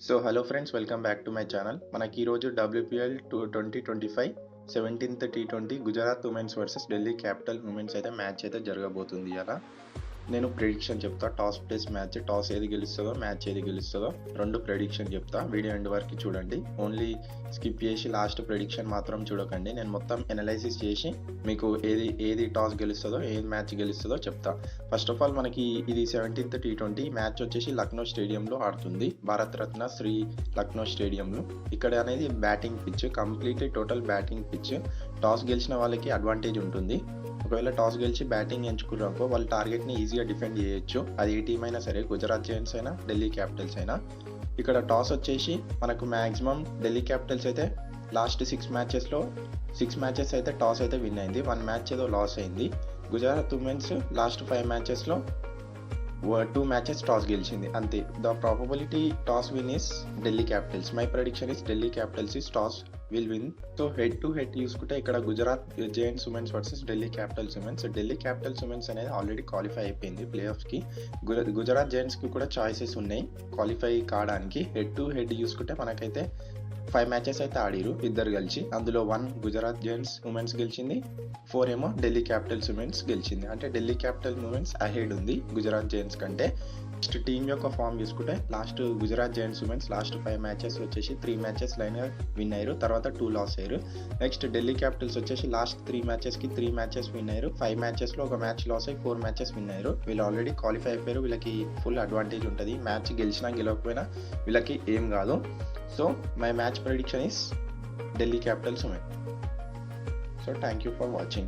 Hello friends, welcome back to my channel. మనకి ఈరోజు WPL 2025 17th T20 Gujarat women's versus Delhi capital women's అయితే match అయితే జరగబోతుంది. అలా నేను ప్రెడిక్షన్ చెప్తా. టాస్ ప్లేస్ మ్యాచ్, టాస్ ఏది గెలుస్తుందో, మ్యాచ్ ఏది గెలుస్తుందో రెండు ప్రెడిక్షన్ చెప్తా. వీడియో ఎండ్ వరకు చూడండి. ఓన్లీ స్కిప్ చేసి లాస్ట్ ప్రెడిక్షన్ మాత్రం చూడకండి. నేను మొత్తం ఎనలైసిస్ చేసి మీకు ఏది టాస్ గెలుస్తుందో, ఏది మ్యాచ్ గెలుస్తుందో చెప్తా. ఫస్ట్ ఆఫ్ ఆల్ మనకి ఇది 17th T20 మ్యాచ్ వచ్చేసి లక్నో స్టేడియంలో ఆడుతుంది. భారత్ రత్న శ్రీ లక్నో స్టేడియంలో. ఇక్కడ అనేది batting pitch, completely total batting pitch. Toss గెలిచిన వాళ్ళకి అడ్వాంటేజ్ ఉంటుంది. ఒకవేళ టాస్ గెలిచి బ్యాటింగ్ ఎంచుకున్నారనుకో వాళ్ళు టార్గెట్ని ఈజీగా డిఫెండ్ చేయొచ్చు. అది ఏ టీం అయినా సరే, గుజరాత్ జైంట్స్ అయినా, ఢిల్లీ క్యాపిటల్స్ అయినా. ఇక్కడ టాస్ వచ్చేసి మనకు మ్యాక్సిమం ఢిల్లీ క్యాపిటల్స్ అయితే లాస్ట్ 6 మ్యాచెస్ అయితే టాస్ అయితే విన్ అయింది. 1 మ్యాచ్ ఏదో లాస్ అయింది. Gujarat women's last 5 మ్యాచెస్లో 2 matches toss గెలిచింది అంతే. The probability toss win is Delhi Capitals. My prediction is Delhi Capitals is toss will win. So head to head చూసుకుంటే ఇక్కడ Gujarat Giants women's versus Delhi Capitals women's. Delhi Capitals women's అనేది already qualify అయిపోయింది play ఆఫ్స్కి. Gujarat జైంట్స్కి కూడా choices ఉన్నాయి qualify కావడానికి. Head to head చూసుకుంటే మనకైతే 5 matches అయితే ఆడిరు ఇద్దరు కలిసి. అందులో 1 గుజరాత్ జైంట్స్ ఉమెన్స్ గెలిచింది, 4 ఏమో ఢిల్లీ క్యాపిటల్స్ ఉమెన్స్ గెలిచింది. అంటే ఢిల్లీ క్యాపిటల్ ఉమెన్స్ అహెడ్ ఉంది గుజరాత్ జైంట్స్ కంటే. నెక్స్ట్ టీమ్ యొక్క ఫామ్ చూసుకుంటే last Gujarat Giants women's last 5 matches వచ్చేసి 3 మ్యాచెస్ లైన్గా విన్ అయ్యారు, తర్వాత 2 లాస్ అయ్యారు. నెక్స్ట్ ఢిల్లీ క్యాపిటల్స్ వచ్చేసి లాస్ట్ 3 మ్యాచెస్కి 3 మ్యాచెస్ విన్ అయ్యారు. 5 మ్యాచెస్లో 1 మ్యాచ్ లాస్ అయ్యి 4 మ్యాచెస్ విన్ అయ్యారు. వీళ్ళు ఆల్రెడీ క్వాలిఫై అయిపోయారు. వీళ్ళకి ఫుల్ అడ్వాంటేజ్ ఉంటుంది. మ్యాచ్ గెలిచినా గెలవకపోయినా వీళ్ళకి ఏం కాదు. So my match prediction is Delhi Capitals win. So thank you for watching.